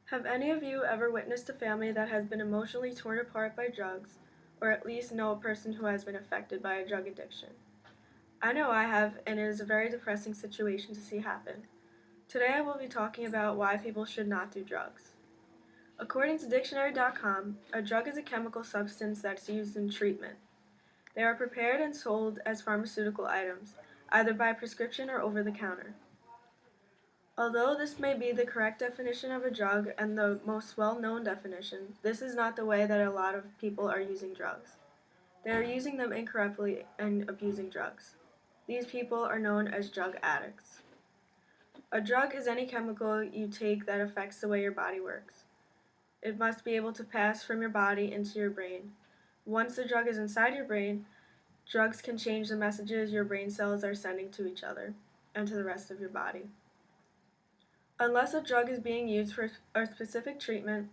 Have any of you ever witnessed a family that has been emotionally torn apart by drugs, or at least know a person who has been affected by a drug addiction? I know I have, and it is a very depressing situation to see happen. Today I will be talking about why people should not do drugs. According to dictionary.com, a drug is a chemical substance that's used in treatment. They are prepared and sold as pharmaceutical items, either by prescription or over the counter. Although this may be the correct definition of a drug and the most well-known definition, this is not the way that a lot of people are using drugs. They are using them incorrectly and abusing drugs. These people are known as drug addicts. A drug is any chemical you take that affects the way your body works. It must be able to pass from your body into your brain. Once the drug is inside your brain, drugs can change the messages your brain cells are sending to each other and to the rest of your body. Unless a drug is being used for a specific treatment,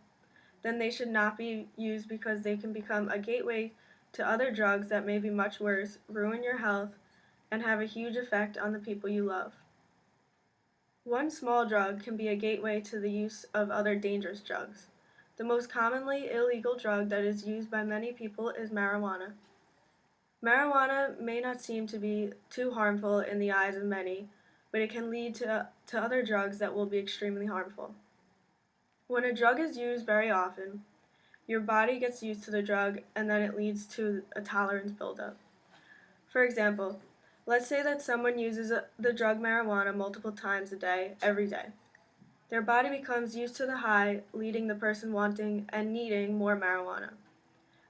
then they should not be used because they can become a gateway to other drugs that may be much worse, ruin your health, and have a huge effect on the people you love. One small drug can be a gateway to the use of other dangerous drugs. The most commonly illegal drug that is used by many people is marijuana. Marijuana may not seem to be too harmful in the eyes of many, but it can lead to other drugs that will be extremely harmful. When a drug is used very often, your body gets used to the drug and then it leads to a tolerance buildup. For example, let's say that someone uses the drug marijuana multiple times a day, every day. Their body becomes used to the high, leading the person wanting and needing more marijuana.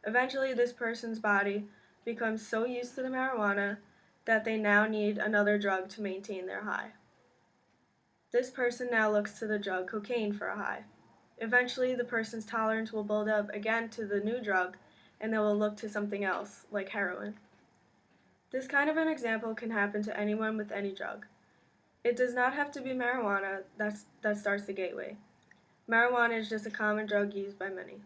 Eventually, this person's body becomes so used to the marijuana that they now need another drug to maintain their high. This person now looks to the drug cocaine for a high. Eventually, the person's tolerance will build up again to the new drug, and they will look to something else, like heroin. This kind of an example can happen to anyone with any drug. It does not have to be marijuana that starts the gateway. Marijuana is just a common drug used by many.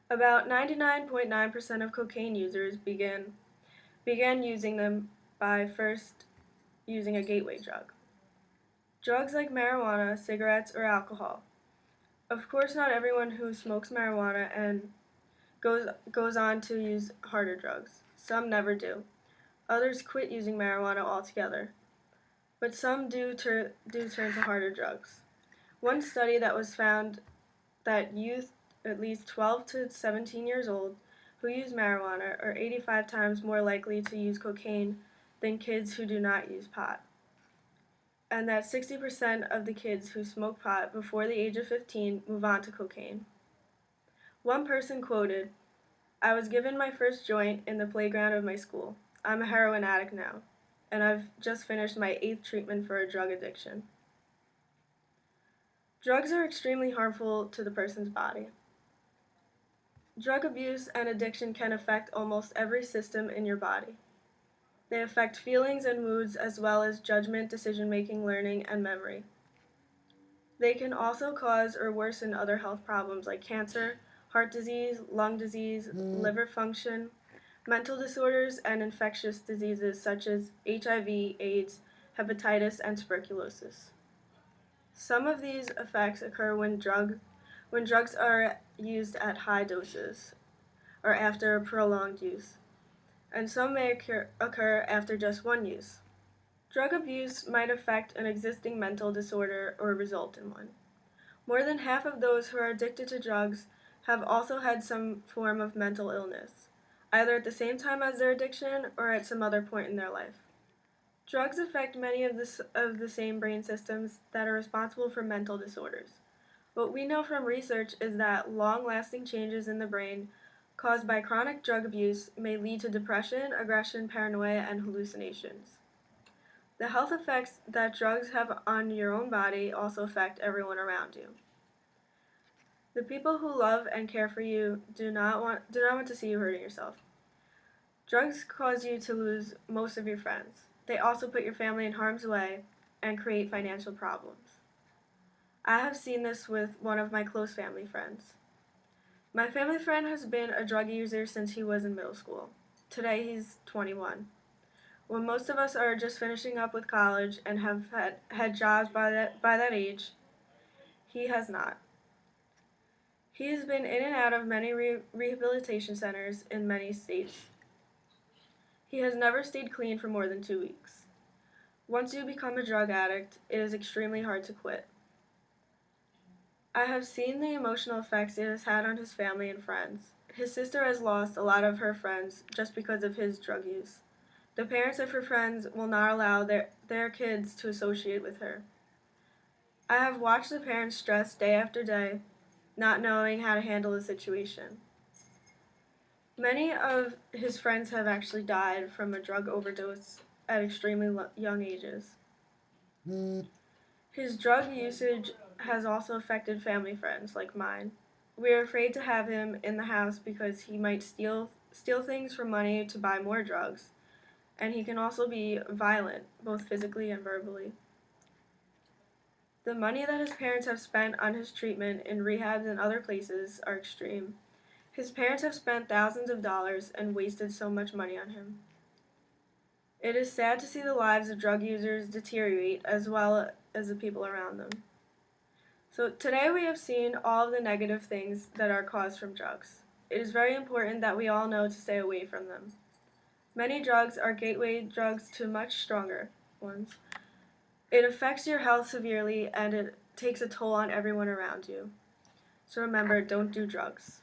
About 99.9% of cocaine users began using them by first using a gateway drug. Drugs like marijuana, cigarettes, or alcohol. Of course, not everyone who smokes marijuana and goes on to use harder drugs. Some never do. Others quit using marijuana altogether. But some do turn to harder drugs. One study that was found that youth at least 12 to 17 years old who use marijuana are 85 times more likely to use cocaine than kids who do not use pot. And that 60% of the kids who smoke pot before the age of 15 move on to cocaine. One person quoted, "I was given my first joint in the playground of my school. I'm a heroin addict now, and I've just finished my 8th treatment for a drug addiction." Drugs are extremely harmful to the person's body. Drug abuse and addiction can affect almost every system in your body. They affect feelings and moods as well as judgment, decision-making, learning, and memory. They can also cause or worsen other health problems like cancer, heart disease, lung disease, liver function, mental disorders, and infectious diseases such as HIV, AIDS, hepatitis, and tuberculosis. Some of these effects occur when drugs are used at high doses or after prolonged use, and some may occur after just one use. Drug abuse might affect an existing mental disorder or result in one. More than half of those who are addicted to drugs have also had some form of mental illness, either at the same time as their addiction or at some other point in their life. Drugs affect many of the same brain systems that are responsible for mental disorders. What we know from research is that long-lasting changes in the brain caused by chronic drug abuse may lead to depression, aggression, paranoia, and hallucinations. The health effects that drugs have on your own body also affect everyone around you. The people who love and care for you do not want to see you hurting yourself. Drugs cause you to lose most of your friends. They also put your family in harm's way and create financial problems. I have seen this with one of my close family friends. My family friend has been a drug user since he was in middle school. Today he's 21. When most of us are just finishing up with college and have had jobs by that age, He has not. He has been in and out of many rehabilitation centers in many states. He has never stayed clean for more than 2 weeks. Once you become a drug addict, it is extremely hard to quit. I have seen the emotional effects it has had on his family and friends. His sister has lost a lot of her friends just because of his drug use. The parents of her friends will not allow their kids to associate with her. I have watched the parents stress day after day, not knowing how to handle the situation. Many of his friends have actually died from a drug overdose at extremely young ages. His drug usage has also affected family friends like mine. We are afraid to have him in the house because he might steal things for money to buy more drugs, and he can also be violent, both physically and verbally. The money that his parents have spent on his treatment in rehabs and other places are extreme. His parents have spent thousands of dollars and wasted so much money on him. It is sad to see the lives of drug users deteriorate as well as the people around them. So today we have seen all of the negative things that are caused from drugs. It is very important that we all know to stay away from them. Many drugs are gateway drugs to much stronger ones. It affects your health severely and it takes a toll on everyone around you. So remember, don't do drugs.